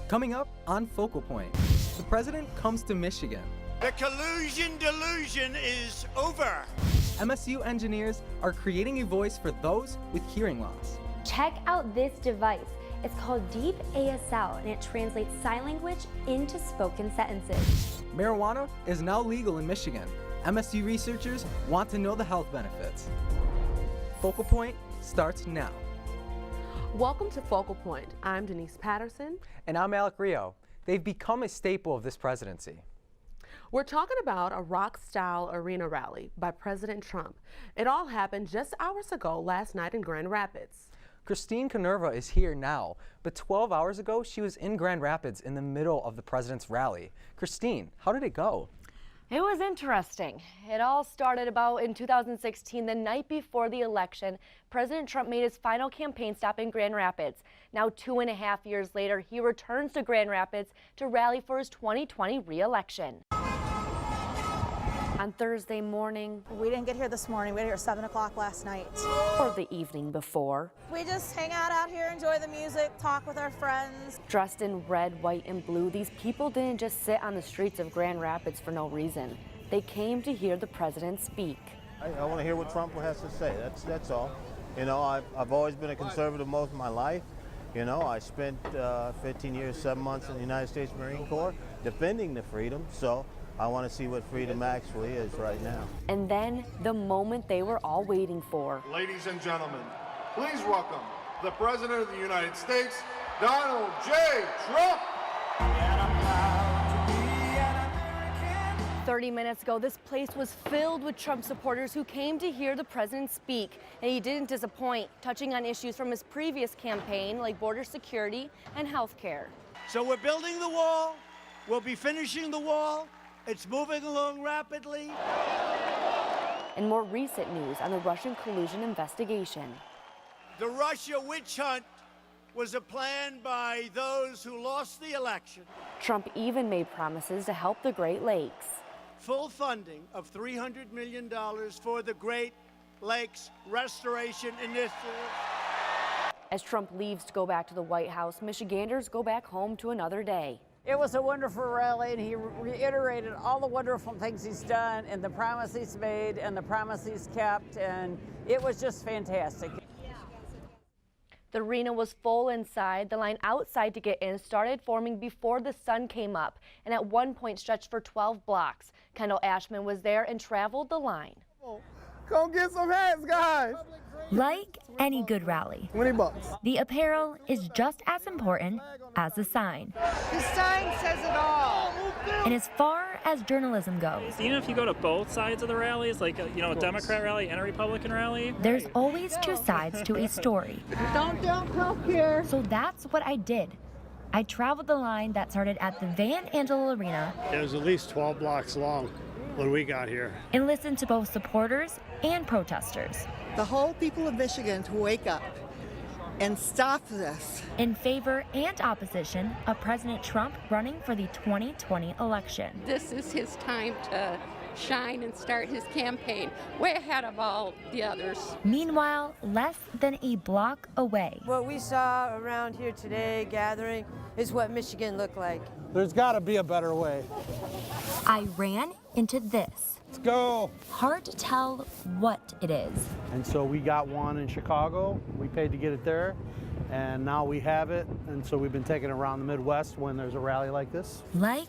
Coming up on Focal Point, the president comes to Michigan. The collusion delusion is over. MSU engineers are creating a voice for those with hearing loss. Check out this device. It's called Deep ASL, and it translates sign language into spoken sentences. Marijuana is now legal in Michigan. MSU researchers want to know the health benefits. Focal Point starts now. Welcome to Focal Point. I'm Denise Patterson. And I'm Alec Rio. They've become a staple of this presidency. We're talking about a rock-style arena rally by President Trump. It all happened just hours ago last night in Grand Rapids. Christine Canerva is here now, but 12 hours ago she was in Grand Rapids in the middle of the president's rally. Christine, how did it go? It was interesting. It all started about in 2016, the night before the election. President Trump made his final campaign stop in Grand Rapids. Now 2.5 years later, he returns to Grand Rapids to rally for his 2020 re-election. On Thursday morning, we didn't get here this morning. We got here at 7 o'clock last night. or the evening before, We just hang out here, enjoy the music, talk with our friends. dressed in red, white, and blue, these people didn't just sit on the streets of Grand Rapids for no reason. They came to hear the president speak. I want to hear what Trump has to say. That's all. You know, I've always been a conservative most of my life. You know, I spent 15 years, 7 months in the United States Marine Corps defending the freedom. So I want to see what freedom actually is right now. And then the moment they were all waiting for. Ladies and gentlemen, please welcome the President of the United States, Donald J. Trump. 30 minutes ago, this place was filled with Trump supporters who came to hear the president speak. And he didn't disappoint, touching on issues from his previous campaign like border security and health care. So we're building the wall. We'll be finishing the wall. It's moving along rapidly. And more recent news on the Russian collusion investigation. The Russia witch hunt was a plan by those who lost the election. Trump even made promises to help the Great Lakes. Full funding of $300 million for the Great Lakes Restoration Initiative. As Trump leaves to go back to the White House, Michiganders go back home to another day. It was a wonderful rally, and he reiterated all the wonderful things he's done and the promise he's made and the promise he's kept, and it was just fantastic. The arena was full inside. The line outside to get in started forming before the sun came up, and at one point stretched for 12 blocks. Kendall Ashman was there and traveled the line. Come get some hats, guys. Like any good rally, $20. the apparel is just as important as the sign. The sign says it all. And as far as journalism goes, even if you go to both sides of the rallies, like a Democrat rally and a Republican rally, there's always two sides to a story. Don't help here. So that's what I did. I traveled the line that started at the Van Andel Arena. It was at least 12 blocks long when we got here. And listened to both supporters and protesters. The whole people of Michigan to wake up and stop this. In favor and opposition of President Trump running for the 2020 election. This is his time to shine and start his campaign, way ahead of all the others. Meanwhile, less than a block away. What we saw around here today gathering is what Michigan looked like. There's got to be a better way. I ran into this. Let's go. Hard to tell what it is. And so we got one in Chicago. We paid to get it there, and now we have it. And so we've been taking it around the Midwest when there's a rally like this. Like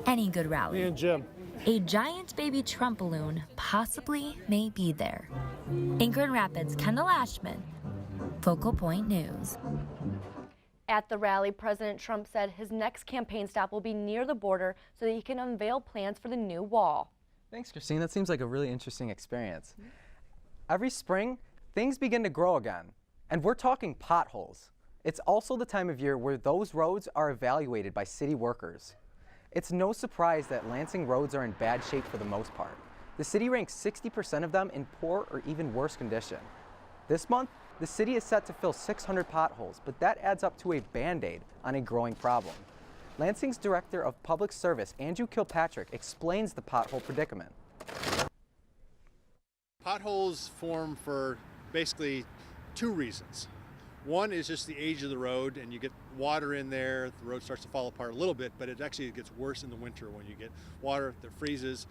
any good rally. Me and Jim. A giant baby Trump balloon possibly may be there. In Grand Rapids, Kendall Ashman, Focal Point News. At the rally, President Trump said his next campaign stop will be near the border so that he can unveil plans for the new wall. Thanks, Christine. That seems like a really interesting experience. Every spring, things begin to grow again, and we're talking potholes. It's also the time of year where those roads are evaluated by city workers. It's no surprise that Lansing roads are in bad shape for the most part. The city ranks 60% of them in poor or even worse condition. This month, the city is set to fill 600 potholes, but that adds up to a Band-Aid on a growing problem. Lansing's Director of Public Service, Andrew Kilpatrick, explains the pothole predicament. Potholes form for basically two reasons. One is just the age of the road, and you get water in there, the road starts to fall apart a little bit, but it actually gets worse in the winter when you get water that freezes,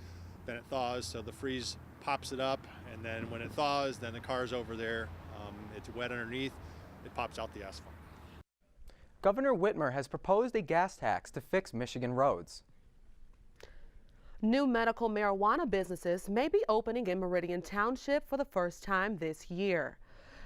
then it thaws, so the freeze pops it up, and then when it thaws, then the car's over there, it's wet underneath, it pops out the asphalt. Governor Whitmer has proposed a gas tax to fix Michigan roads. New medical marijuana businesses may be opening in Meridian Township for the first time this year.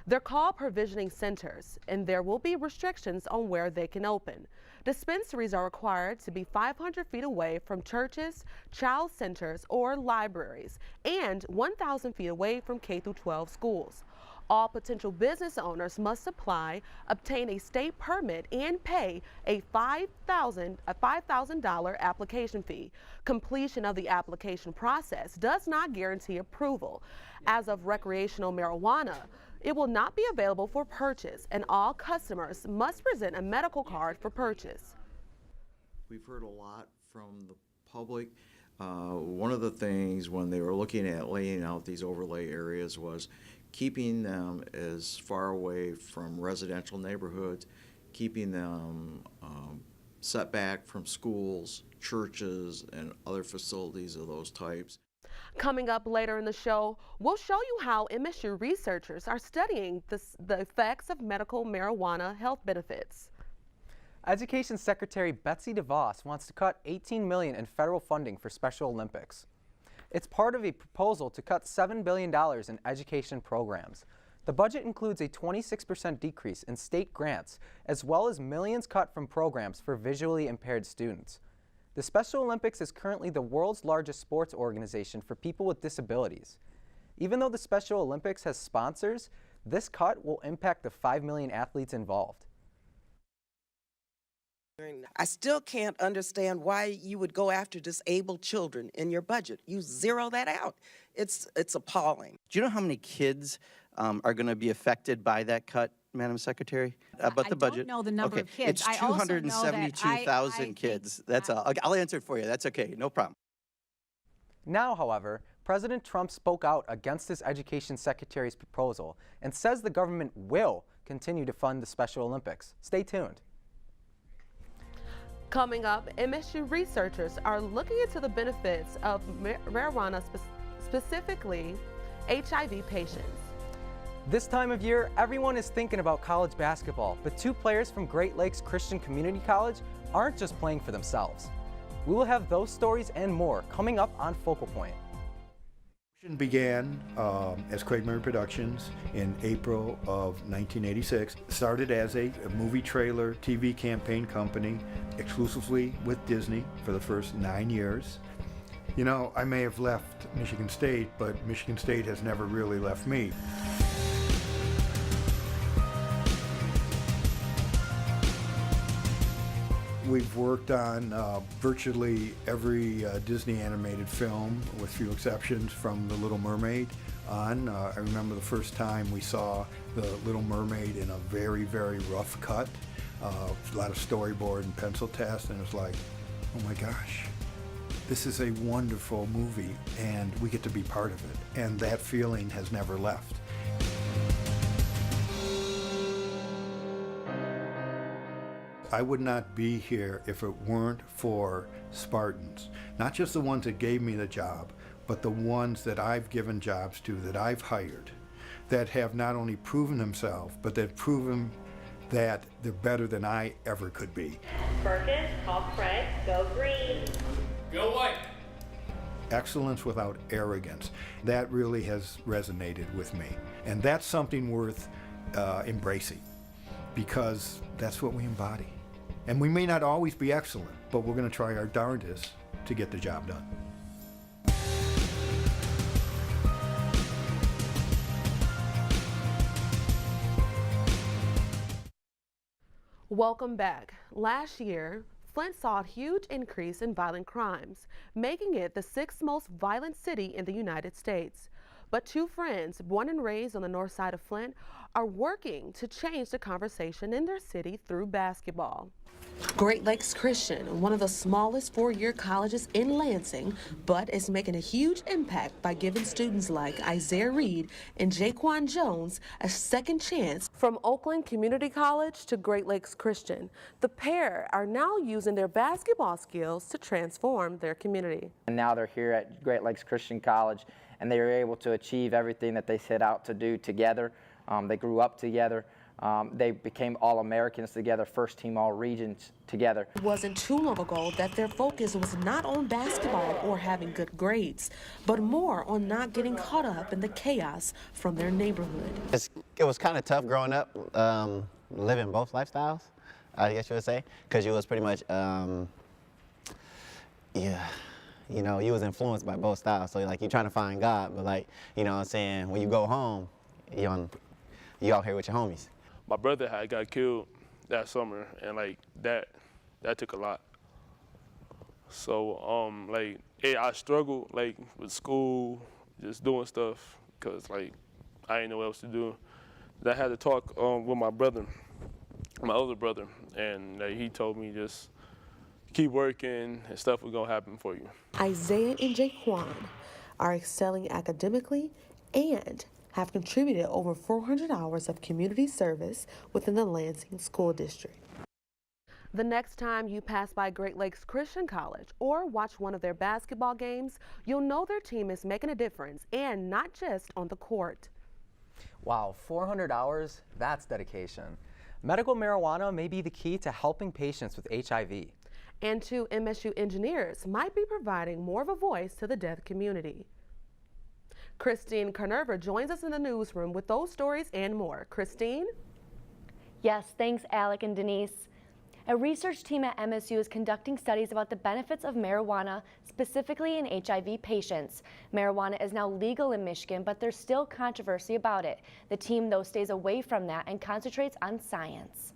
They're called provisioning centers, and there will be restrictions on where they can open. Dispensaries are required to be 500 feet away from churches, child centers, or libraries, and 1,000 feet away from K-12 schools. All potential business owners must apply, obtain a state permit, and pay a $5,000 application fee. Completion of the application process does not guarantee approval. As of recreational marijuana, it will not be available for purchase, and all customers must present a medical card for purchase. We've heard a lot from the public. One of the things when they were looking at laying out these overlay areas was keeping them as far away from residential neighborhoods, keeping them set back from schools, churches, and other facilities of those types. Coming up later in the show, we'll show you how MSU researchers are studying the effects of medical marijuana health benefits. Education Secretary Betsy DeVos wants to cut $18 million in federal funding for Special Olympics. It's part of a proposal to cut $7 billion in education programs. The budget includes a 26% decrease in state grants, as well as millions cut from programs for visually impaired students. The Special Olympics is currently the world's largest sports organization for people with disabilities. Even though the Special Olympics has sponsors, this cut will impact the 5 million athletes involved. I still can't understand why you would go after disabled children in your budget. You zero that out. It's appalling. Do you know how many kids are going to be affected by that cut, Madam Secretary? About the budget? I don't know the number of kids. It's 272,000 kids. That's all. I'll answer it for you. That's okay. No problem. Now, however, President Trump spoke out against this Education Secretary's proposal and says the government will continue to fund the Special Olympics. Stay tuned. Coming up, MSU researchers are looking into the benefits of marijuana, specifically HIV patients. This time of year, everyone is thinking about college basketball, but two players from Great Lakes Christian Community College aren't just playing for themselves. We will have those stories and more coming up on Focal Point. Began as Craig Murray Productions in April of 1986. Started as a movie trailer TV campaign company exclusively with Disney for the first 9 years. You know, I may have left Michigan State, but Michigan State has never really left me. We've worked on virtually every Disney animated film, with few exceptions, from The Little Mermaid on. I remember the first time we saw The Little Mermaid in a very, very rough cut. A lot of storyboard and pencil test, and it was like, oh my gosh, this is a wonderful movie, and we get to be part of it. And that feeling has never left. I would not be here if it weren't for Spartans. Not just the ones that gave me the job, but the ones that I've given jobs to, that I've hired, that have not only proven themselves, but they've proven that they're better than I ever could be. Perkins, call Craig, go green. Go white. Excellence without arrogance. That really has resonated with me. And that's something worth embracing, because that's what we embody. And we may not always be excellent, but we're going to try our darndest to get the job done. Welcome back. Last year, Flint saw a huge increase in violent crimes, making it the 6th most violent city in the United States. But two friends, born and raised on the north side of Flint, are working to change the conversation in their city through basketball. Great Lakes Christian, one of the smallest four-year colleges in Lansing, but is making a huge impact by giving students like Isaiah Reed and Jaquan Jones a second chance. From Oakland Community College to Great Lakes Christian, the pair are now using their basketball skills to transform their community. And now they're here at Great Lakes Christian College, and they were able to achieve everything that they set out to do together. They grew up together. They became All-Americans together, first team All-Regions together. It wasn't too long ago that their focus was not on basketball or having good grades, but more on not getting caught up in the chaos from their neighborhood. It was kind of tough growing up, living both lifestyles, I guess you would say, because you was pretty much, yeah. You know, you was influenced by both styles, so like you're trying to find God, but like, you know what I'm saying, when you go home, you out here with your homies. My brother had got killed that summer, and like that took a lot. So like I struggled like with school, just doing stuff, cause like I didn't know what else to do. I had to talk with my brother, my older brother, and like, he told me just keep working and stuff was gonna happen for you. Isaiah and Jaquan are excelling academically and have contributed over 400 hours of community service within the Lansing School District. The next time you pass by Great Lakes Christian College or watch one of their basketball games, you'll know their team is making a difference, and not just on the court. Wow, 400 hours, that's dedication. Medical marijuana may be the key to helping patients with HIV. And two MSU engineers might be providing more of a voice to the deaf community. Christine Carnerva joins us in the newsroom with those stories and more. Christine? Yes, thanks Alec and Denise. A research team at MSU is conducting studies about the benefits of marijuana, specifically in HIV patients. Marijuana is now legal in Michigan, but there's still controversy about it. The team, though, stays away from that and concentrates on science.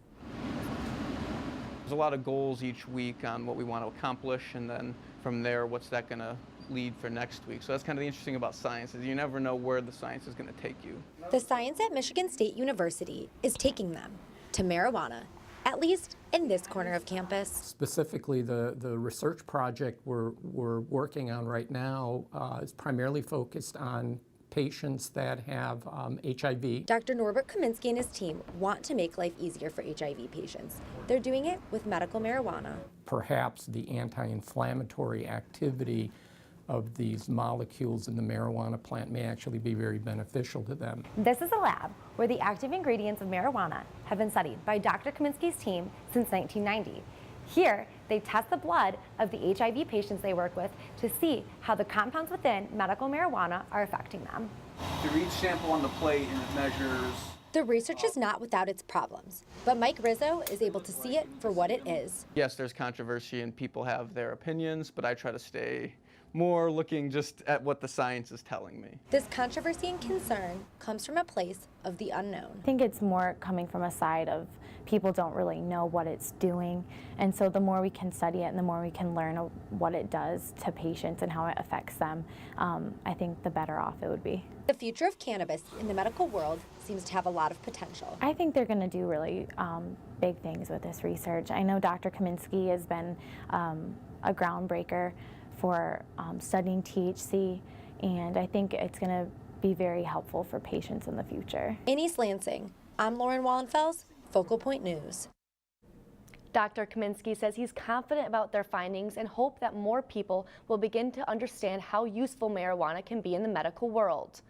There's a lot of goals each week on what we want to accomplish, and then from there, what's that going to lead for next week. So that's kind of the interesting about science, is you never know where the science is going to take you. The science at Michigan State University is taking them to marijuana, at least in this corner of campus. Specifically, the research project we're working on right now is primarily focused on patients that have HIV. Dr. Norbert Kaminsky and his team want to make life easier for HIV patients. They're doing it with medical marijuana. Perhaps the anti-inflammatory activity of these molecules in the marijuana plant may actually be very beneficial to them. This is a lab where the active ingredients of marijuana have been studied by Dr. Kaminsky's team since 1990. Here, they test the blood of the HIV patients they work with to see how the compounds within medical marijuana are affecting them. Through each sample on the plate, and it measures. The research is not without its problems, but Mike Rizzo is able to see it for what it is. Yes, there's controversy and people have their opinions, but I try to stay more looking just at what the science is telling me. This controversy and concern comes from a place of the unknown. I think it's more coming from a side of people don't really know what it's doing, and so the more we can study it and the more we can learn what it does to patients and how it affects them, I think the better off it would be. The future of cannabis in the medical world seems to have a lot of potential. I think they're going to do really big things with this research. I know Dr. Kaminsky has been a groundbreaker for studying THC, and I think it's going to be very helpful for patients in the future. In East Lansing, I'm Lauren Wallenfels, Focal Point News. Dr. Kaminsky says he's confident about their findings and hope that more people will begin to understand how useful marijuana can be in the medical world.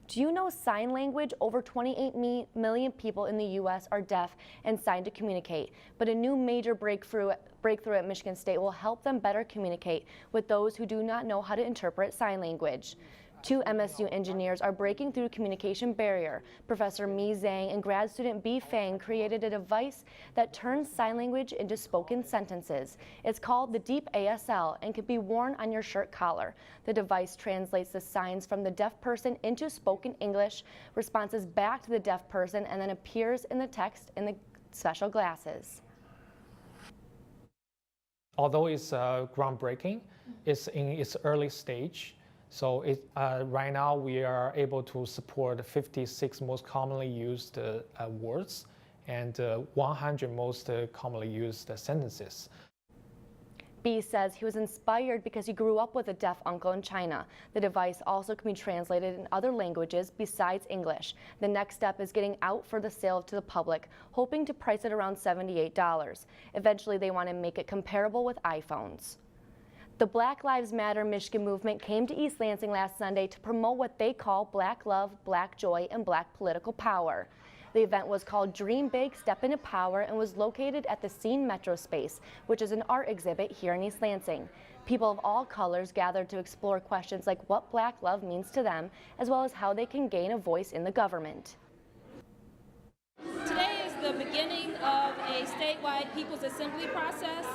Do you know sign language? Over 28 million people in the U.S. are deaf and sign to communicate, but a new major breakthrough at Michigan State will help them better communicate with those who do not know how to interpret sign language. Two MSU engineers are breaking through the communication barrier. Professor Mi Zhang and grad student Bi Fang created a device that turns sign language into spoken sentences. It's called the Deep ASL and can be worn on your shirt collar. The device translates the signs from the deaf person into spoken English, responses back to the deaf person, and then appears in the text in the special glasses. Although it's groundbreaking, it's in its early stage. So right now we are able to support 56 most commonly used words, and 100 most commonly used sentences. B says he was inspired because he grew up with a deaf uncle in China. The device also can be translated in other languages besides English. The next step is getting out for the sale to the public, hoping to price it around $78. Eventually, they want to make it comparable with iPhones. The Black Lives Matter Michigan movement came to East Lansing last Sunday to promote what they call Black love, Black joy, and Black political power. The event was called Dream Big, Step into Power and was located at the Scene Metro Space, which is an art exhibit here in East Lansing. People of all colors gathered to explore questions like what Black love means to them, as well as how they can gain a voice in the government. Today is the beginning of a statewide People's Assembly process,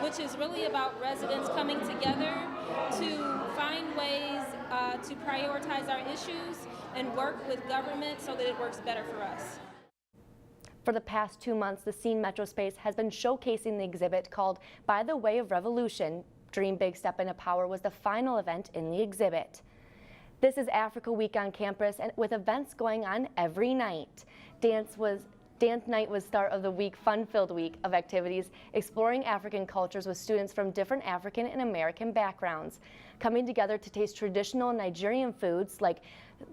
which is really about residents coming together to find ways to prioritize our issues and work with government so that it works better for us. For the past 2 months, the Scene Metro Space has been showcasing the exhibit called By the Way of Revolution. Dream Big, Step into Power was the final event in the exhibit. This is Africa Week on campus, and with events going on every night. Dance night was start of the week, fun-filled week of activities, exploring African cultures with students from different African and American backgrounds, coming together to taste traditional Nigerian foods like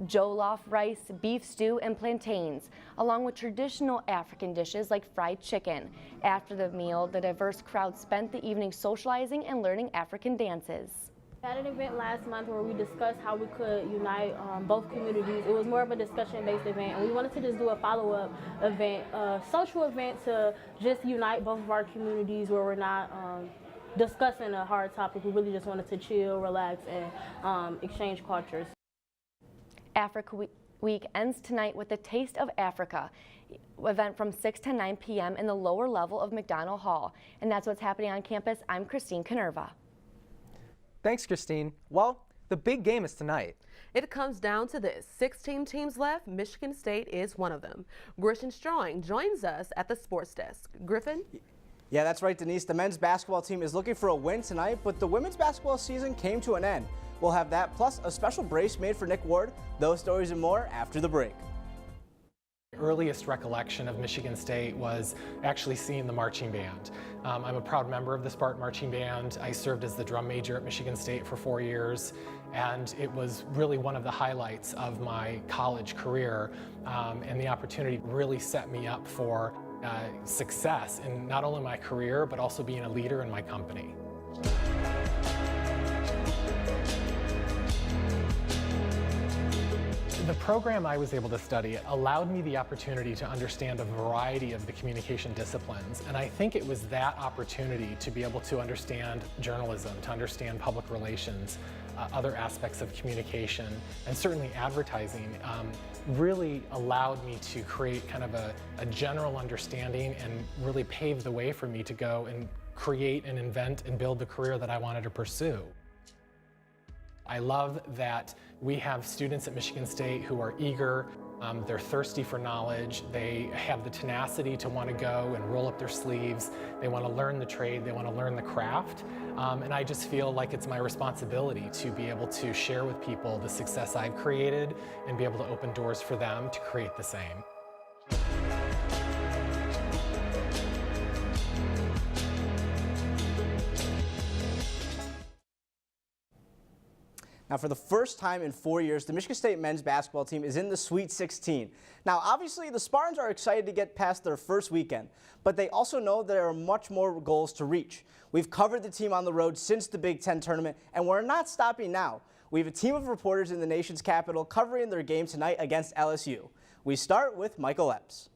jollof rice, beef stew, and plantains, along with traditional African dishes like fried chicken. After the meal, the diverse crowd spent the evening socializing and learning African dances. We had an event last month where we discussed how we could unite both communities. It was more of a discussion-based event, and we wanted to just do a follow-up event, a social event to just unite both of our communities where we're not discussing a hard topic. We really just wanted to chill, relax, and exchange cultures. Africa Week ends tonight with the Taste of Africa event from 6 to 9 p.m. in the lower level of McDonald Hall. And that's what's happening on campus. I'm Christine Canerva. Thanks, Christine. Well, the big game is tonight. It comes down to this. 16 teams left. Michigan State is one of them. Griffin Strong joins us at the sports desk. Griffin? Yeah, that's right, Denise. The men's basketball team is looking for a win tonight, but the women's basketball season came to an end. We'll have that, plus a special brace made for Nick Ward. Those stories and more after the break. Earliest recollection of Michigan State was actually seeing the marching band. I'm a proud member of the Spartan Marching Band. I served as the drum major at Michigan State for 4 years, and it was really one of the highlights of my college career, and the opportunity really set me up for success in not only my career, but also being a leader in my company. The program I was able to study allowed me the opportunity to understand a variety of the communication disciplines, and I think it was that opportunity to be able to understand journalism, to understand public relations, other aspects of communication, and certainly advertising really allowed me to create kind of a general understanding and really pave the way for me to go and create and invent and build the career that I wanted to pursue. I love that we have students at Michigan State who are eager, they're thirsty for knowledge, they have the tenacity to want to go and roll up their sleeves, they want to learn the trade, they want to learn the craft, and I just feel like it's my responsibility to be able to share with people the success I've created and be able to open doors for them to create the same. Now, for the first time in 4 years, the Michigan State men's basketball team is in the Sweet 16. Now, obviously, the Spartans are excited to get past their first weekend, but they also know there are much more goals to reach. We've covered the team on the road since the Big Ten tournament, and we're not stopping now. We have a team of reporters in the nation's capital covering their game tonight against LSU. We start with Michael Epps.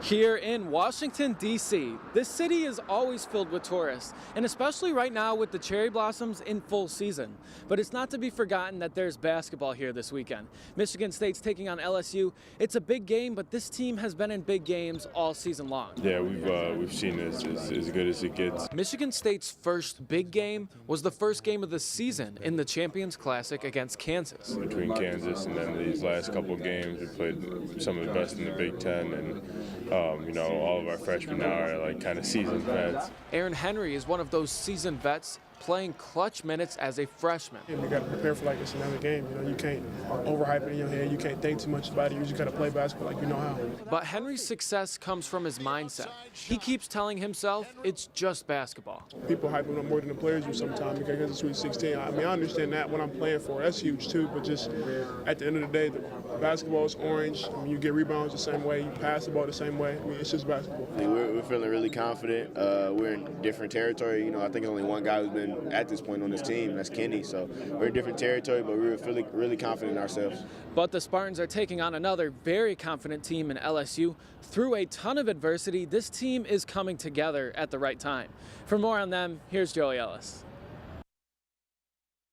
Here in Washington, D.C., this city is always filled with tourists, and especially right now with the cherry blossoms in full season. But it's not to be forgotten that there's basketball here this weekend. Michigan State's taking on LSU. It's a big game, but this team has been in big games all season long. Yeah, we've seen this as good as it gets. Michigan State's first big game was the first game of the season in the Champions Classic against Kansas. Between Kansas and then these last couple of games, we played some of the best in the Big Ten, and you know, all of our freshmen now are like kind of seasoned vets. Aaron Henry is one of those seasoned vets playing clutch minutes as a freshman. You got to prepare for like it's another game. You know, you can't overhype it in your head. You can't think too much about it. You just got to play basketball like you know how. But Henry's success comes from his mindset. He keeps telling himself it's just basketball. People hype him up more than the players do sometimes because it's Sweet 16. I mean, I understand that what I'm playing for. That's huge too. But just at the end of the day, the basketball is orange. I mean, you get rebounds the same way. You pass the ball the same way. I mean, it's just basketball. We're feeling really confident. We're in different territory. You know, I think there's only one guy who's been at this point on this team, and that's Kenny. So we're in different territory, but we're feeling really confident in ourselves. But the Spartans are taking on another very confident team in LSU. Through a ton of adversity, this team is coming together at the right time. For more on them, here's Joey Ellis.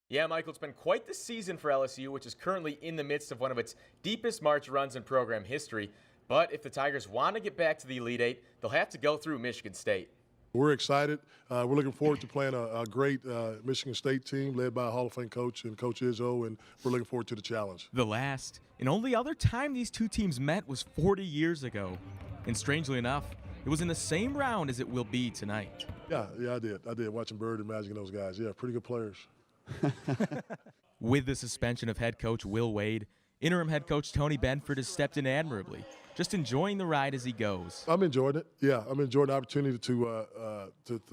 Yeah, Michael, it's been quite the season for LSU, which is currently in the midst of one of its deepest March runs in program history. But if the Tigers want to get back to the Elite Eight, they'll have to go through Michigan State. We're excited. We're looking forward to playing a great Michigan State team led by a Hall of Fame coach and Coach Izzo, and we're looking forward to the challenge. The last and only other time these two teams met was 40 years ago. And strangely enough, it was in the same round as it will be tonight. Yeah, I did. Watching Bird and Magic and those guys. Yeah, pretty good players. With the suspension of head coach Will Wade, interim head coach Tony Benford has stepped in admirably, just enjoying the ride as he goes. I'm enjoying it. Yeah, I'm enjoying the opportunity to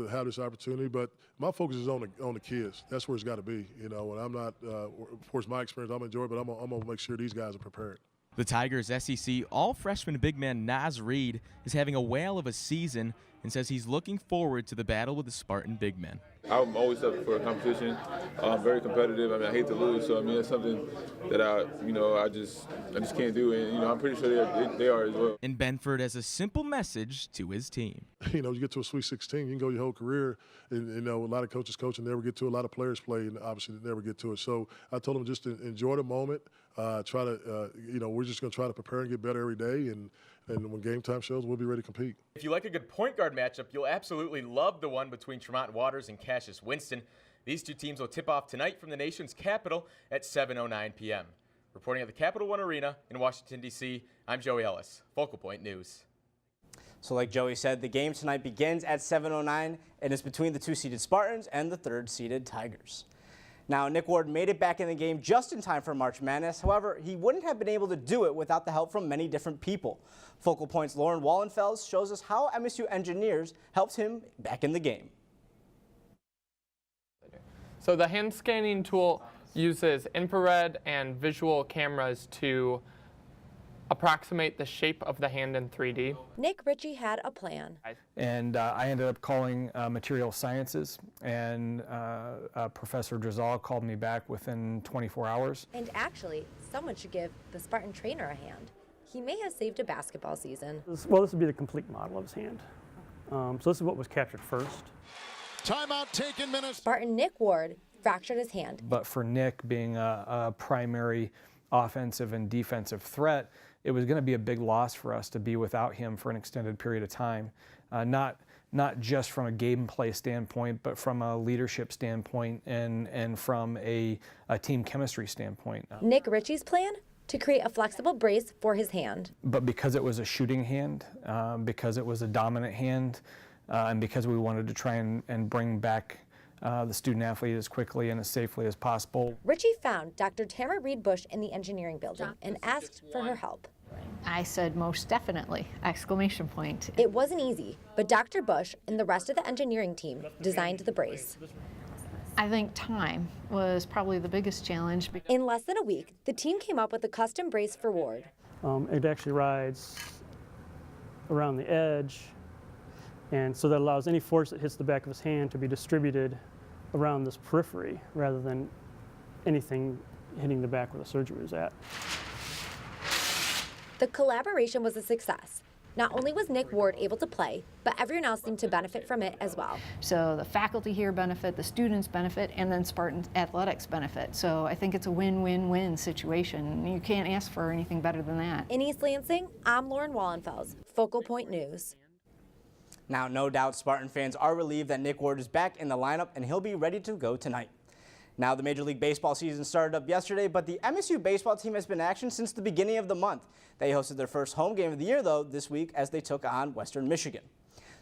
have this opportunity. But my focus is on the kids. That's where it's got to be. You know, and I'm not. Of course, my experience I'm enjoying, but I'm gonna make sure these guys are prepared. The Tigers' SEC all-freshman big man Naz Reid is having a whale of a season and says he's looking forward to the battle with the Spartan big men. I'm always up for a competition. I'm very competitive. I mean, I hate to lose, so I mean, it's something that I just can't do, and I'm pretty sure they are as well. And Benford has a simple message to his team. You get to a Sweet 16, you can go your whole career, and a lot of coaches coach and never get to it. A lot of players play and obviously never get to it. So I told them just to enjoy the moment. We're just going to try to prepare and get better every day, and when game time shows, we'll be ready to compete. If you like a good point guard matchup, you'll absolutely love the one between Tremont Waters and Cassius Winston. These two teams will tip off tonight from the nation's capital at 7:09 p.m. Reporting at the Capital One Arena in Washington, D.C., I'm Joey Ellis, Focal Point News. So like Joey said, the game tonight begins at 7:09 and is between the 2-seeded Spartans and the 3rd-seeded Tigers. Now, Nick Ward made it back in the game just in time for March Madness. However, he wouldn't have been able to do it without the help from many different people. Focal Point's Lauren Wallenfels shows us how MSU Engineers helped him back in the game. So the hand scanning tool uses infrared and visual cameras to approximate the shape of the hand in 3D. Nick Ritchie had a plan. And I ended up calling material sciences, and Professor Drizal called me back within 24 hours. And actually, someone should give the Spartan trainer a hand. He may have saved a basketball season. Well, this would be the complete model of his hand. So this is what was captured first. Timeout taken, minutes. Spartan Nick Ward fractured his hand. But for Nick being a primary offensive and defensive threat, it was going to be a big loss for us to be without him for an extended period of time. Not just from a gameplay standpoint, but from a leadership standpoint and from a team chemistry standpoint. Nick Ritchie's plan? To create a flexible brace for his hand. But because it was a shooting hand, because it was a dominant hand, and because we wanted to try and bring back the student athlete as quickly and as safely as possible. Ritchie found Dr. Tamara Reed Bush in the engineering building and asked for her help. I said, most definitely, exclamation point. It wasn't easy, but Dr. Bush and the rest of the engineering team designed the brace. I think time was probably the biggest challenge. In less than a week, the team came up with a custom brace for Ward. It actually rides around the edge, and so that allows any force that hits the back of his hand to be distributed around this periphery rather than anything hitting the back where the surgery was at. The collaboration was a success. Not only was Nick Ward able to play, but everyone else seemed to benefit from it as well. So the faculty here benefit, the students benefit, and then Spartan athletics benefit. So I think it's a win-win-win situation. You can't ask for anything better than that. In East Lansing, I'm Lauren Wallenfels, Focal Point News. Now, no doubt Spartan fans are relieved that Nick Ward is back in the lineup and he'll be ready to go tonight. Now, the Major League Baseball season started up yesterday, but the MSU baseball team has been in action since the beginning of the month. They hosted their first home game of the year, though, this week as they took on Western Michigan.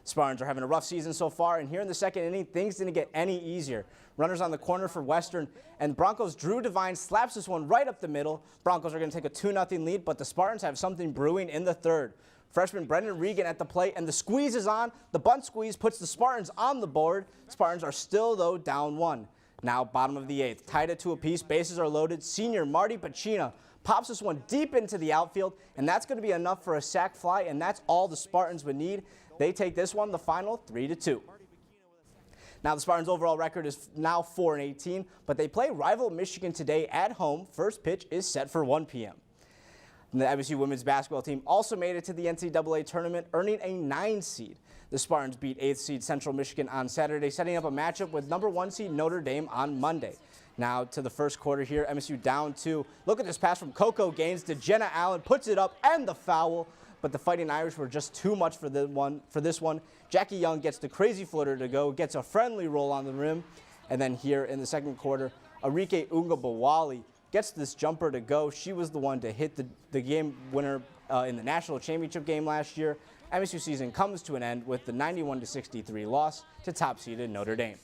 Spartans are having a rough season so far, and here in the second inning, things didn't get any easier. Runners on the corner for Western, and Broncos' Drew Devine slaps this one right up the middle. Broncos are going to take a 2-0 lead, but the Spartans have something brewing in the third. Freshman Brendan Regan at the plate, and the squeeze is on. The bunt squeeze puts the Spartans on the board. Spartans are still, though, down 1. Now, bottom of the 8th, tied at 2 apiece, bases are loaded. Senior Marty Pacina pops this one deep into the outfield, and that's going to be enough for a sac fly, and that's all the Spartans would need. They take this one the final 3-2. Now, the Spartans' overall record is now 4-18, but they play rival Michigan today at home. First pitch is set for 1 p.m. And the MSU women's basketball team also made it to the NCAA tournament, earning a 9 seed. The Spartans beat 8th seed Central Michigan on Saturday, setting up a matchup with number 1 seed Notre Dame on Monday. Now to the first quarter here, MSU down 2. Look at this pass from Coco Gaines to Jenna Allen, puts it up and the foul. But the Fighting Irish were just too much for this one. Jackie Young gets the crazy footer to go, gets a friendly roll on the rim. And then here in the second quarter, Arike Ungabawali gets this jumper to go. She was the one to hit the game winner in the national championship game last year. MSU season comes to an end with the 91-63 loss to top-seeded Notre Dame.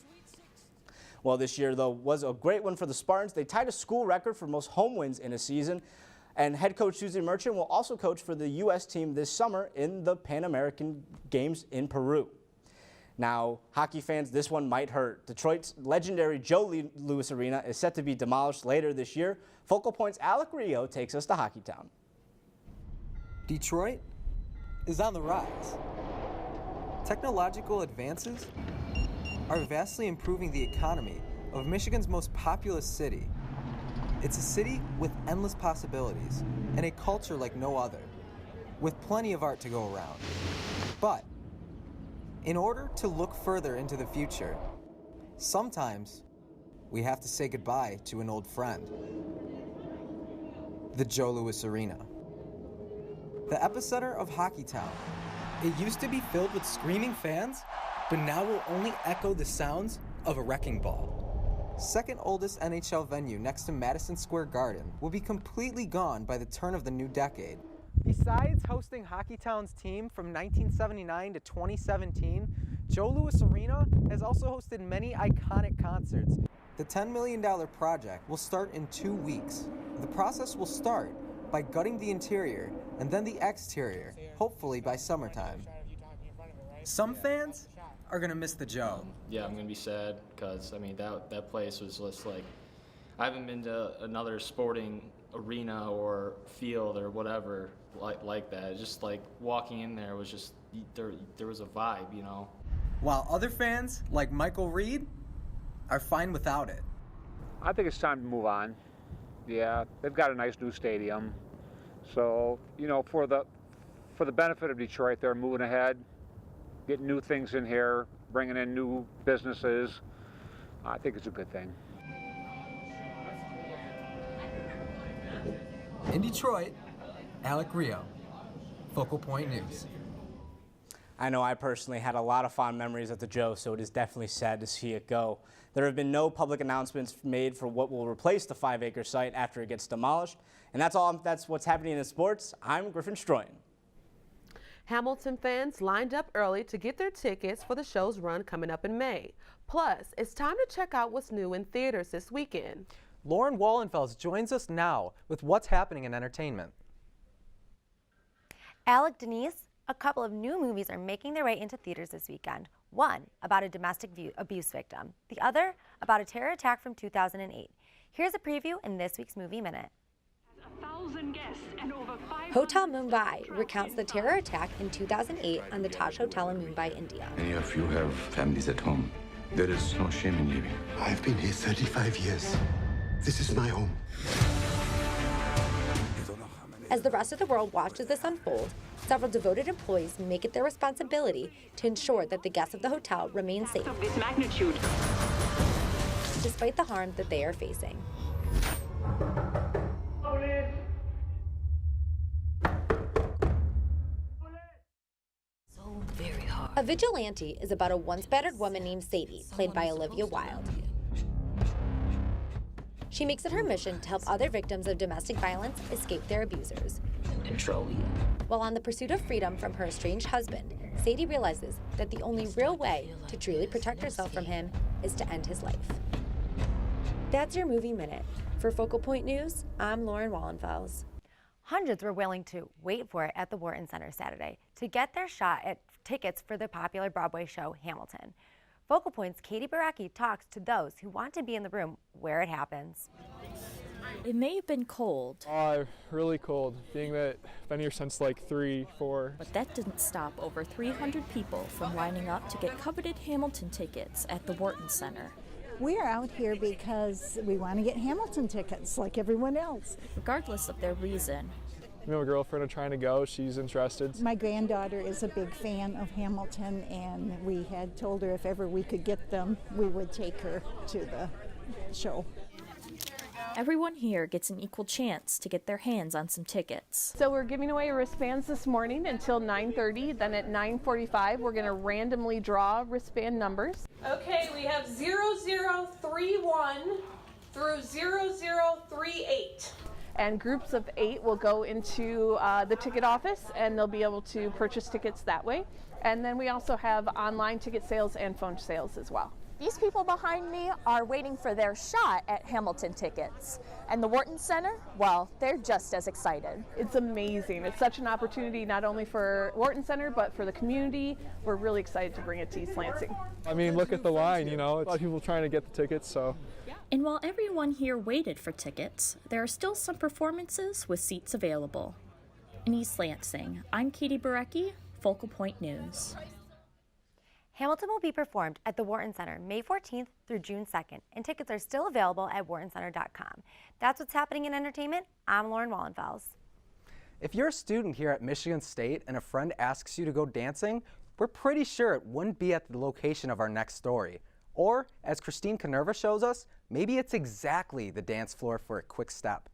Well, this year, though, was a great one for the Spartans. They tied a school record for most home wins in a season. And head coach Susie Merchant will also coach for the U.S. team this summer in the Pan American Games in Peru. Now, hockey fans, this one might hurt. Detroit's legendary Joe Louis Arena is set to be demolished later this year. Focal Point's Alec Rio takes us to Hockeytown. Detroit is on the rise. Technological advances are vastly improving the economy of Michigan's most populous city. It's a city with endless possibilities and a culture like no other, with plenty of art to go around. But in order to look further into the future, sometimes we have to say goodbye to an old friend. The Joe Louis Arena. The epicenter of Hockeytown. It used to be filled with screaming fans, but now will only echo the sounds of a wrecking ball. Second oldest NHL venue next to Madison Square Garden will be completely gone by the turn of the new decade. Besides hosting Hockeytown's team from 1979 to 2017, Joe Louis Arena has also hosted many iconic concerts. The $10 million project will start in 2 weeks. The process will start by gutting the interior and then the exterior, hopefully by summertime. Some fans are gonna miss the Joe. Yeah, I'm gonna be sad because I mean that place was just like, I haven't been to another sporting arena or field or whatever like that. It's just like walking in there was just there was a vibe, you know. While other fans like Michael Reed are fine without it. I think it's time to move on. Yeah, they've got a nice new stadium, so you know for the benefit of Detroit, they're moving ahead. Getting new things in here, bringing in new businesses. I think it's a good thing. In Detroit, Alec Rio, Focal Point News. I know I personally had a lot of fond memories at the Joe, so it is definitely sad to see it go. There have been no public announcements made for what will replace the 5-acre site after it gets demolished. And that's what's happening in sports. I'm Griffin Stroyan. Hamilton fans lined up early to get their tickets for the show's run coming up in May. Plus, it's time to check out what's new in theaters this weekend. Lauren Wallenfels joins us now with what's happening in entertainment. Alec, Denise, a couple of new movies are making their way into theaters this weekend. One about a domestic abuse victim, the other about a terror attack from 2008. Here's a preview in this week's Movie Minute. Hotel Mumbai recounts the terror attack in 2008 on the Taj Hotel in Mumbai, India. Many of you have families at home. There is no shame in leaving. I've been here 35 years. This is my home. As the rest of the world watches this unfold, several devoted employees make it their responsibility to ensure that the guests of the hotel remain safe, despite the harm that they are facing. A Vigilante is about a once battered woman named Sadie, played by Olivia Wilde. She makes it her mission to help other victims of domestic violence escape their abusers. While on the pursuit of freedom from her estranged husband, Sadie realizes that the only real way to truly protect herself from him is to end his life. That's your Movie Minute. For Focal Point News, I'm Lauren Wallenfels. Hundreds were willing to wait for it at the Wharton Center Saturday to get their shot at tickets for the popular Broadway show Hamilton. Focal Point's Katie Baracki talks to those who want to be in the room where it happens. It may have been cold. Really cold, being that I've been here since like 3, 4. But that didn't stop over 300 people from lining up to get coveted Hamilton tickets at the Wharton Center. We're out here because we want to get Hamilton tickets like everyone else. Regardless of their reason. Me and my girlfriend are trying to go. She's interested. My granddaughter is a big fan of Hamilton, and we had told her if ever we could get them, we would take her to the show. Everyone here gets an equal chance to get their hands on some tickets. So we're giving away wristbands this morning until 9:30. Then at 9:45, we're going to randomly draw wristband numbers. Okay, we have 0031 through 0038. And groups of 8 will go into the ticket office, and they'll be able to purchase tickets that way. And then we also have online ticket sales and phone sales as well. These people behind me are waiting for their shot at Hamilton tickets. And the Wharton Center, well, they're just as excited. It's amazing. It's such an opportunity not only for Wharton Center, but for the community. We're really excited to bring it to East Lansing. I mean, look at the line, you know, a lot of people trying to get the tickets, so. And while everyone here waited for tickets, there are still some performances with seats available. In East Lansing, I'm Katie Barecki, Focal Point News. Hamilton will be performed at the Wharton Center May 14th through June 2nd, and tickets are still available at whartoncenter.com. That's what's happening in entertainment. I'm Lauren Wallenfels. If you're a student here at Michigan State and a friend asks you to go dancing, we're pretty sure it wouldn't be at the location of our next story. Or, as Christine Canerva shows us, maybe it's exactly the dance floor for a quick step.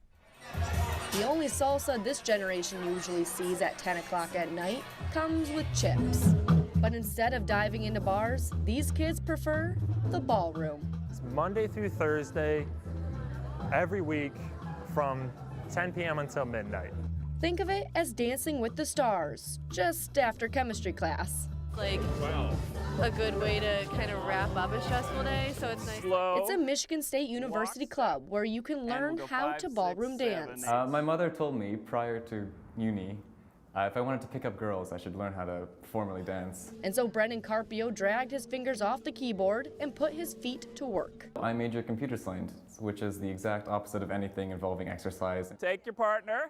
The only salsa this generation usually sees at 10 o'clock at night comes with chips. But instead of diving into bars, these kids prefer the ballroom. It's Monday through Thursday, every week from 10 p.m. until midnight. Think of it as Dancing with the Stars, just after chemistry class. Like a good way to kind of wrap up a stressful day, so it's nice. It's a Michigan State University club where you can learn how to ballroom dance. My mother told me prior to uni, if I wanted to pick up girls, I should learn how to formally dance. And so Brendan Carpio dragged his fingers off the keyboard and put his feet to work. I majored computer science, which is the exact opposite of anything involving exercise. Take your partner.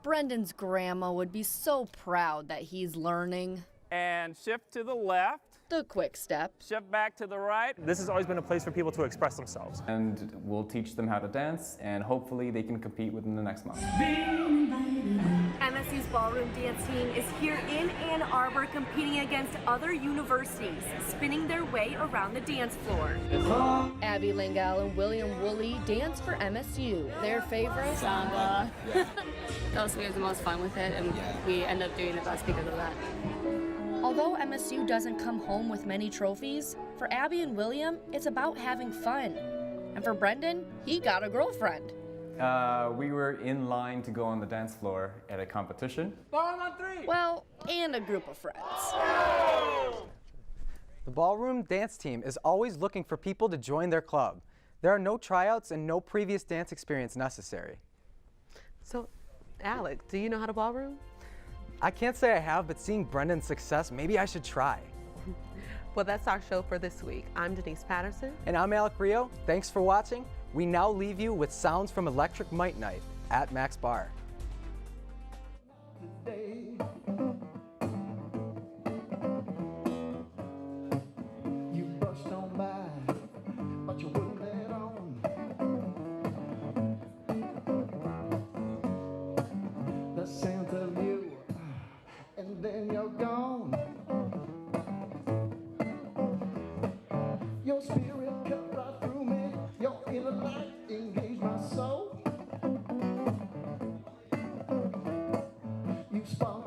Brendan's grandma would be so proud that he's learning. And shift to the left. The quick step. Shift back to the right. This has always been a place for people to express themselves. And we'll teach them how to dance, and hopefully they can compete within the next month. MSU's ballroom dance team is here in Ann Arbor competing against other universities, spinning their way around the dance floor. Abby Langell and William Woolley dance for MSU. Their favorite? Samba. Those we have the most fun with it, and we end up doing the best because of that. Although MSU doesn't come home with many trophies, for Abby and William, it's about having fun. And for Brendan, he got a girlfriend. We were in line to go on the dance floor at a competition. Well, and a group of friends. The ballroom dance team is always looking for people to join their club. There are no tryouts and no previous dance experience necessary. So, Alec, do you know how to ballroom? I can't say I have, but seeing Brendan's success, maybe I should try. Well, that's our show for this week. I'm Denise Patterson. And I'm Alec Rio. Thanks for watching. We now leave you with sounds from Electric Might Night at Max Bar. You brushed on by, but you wouldn't let on. The scent of you, and then you're gone. Your spirit cut right through me. Your inner light engaged my soul. You sparked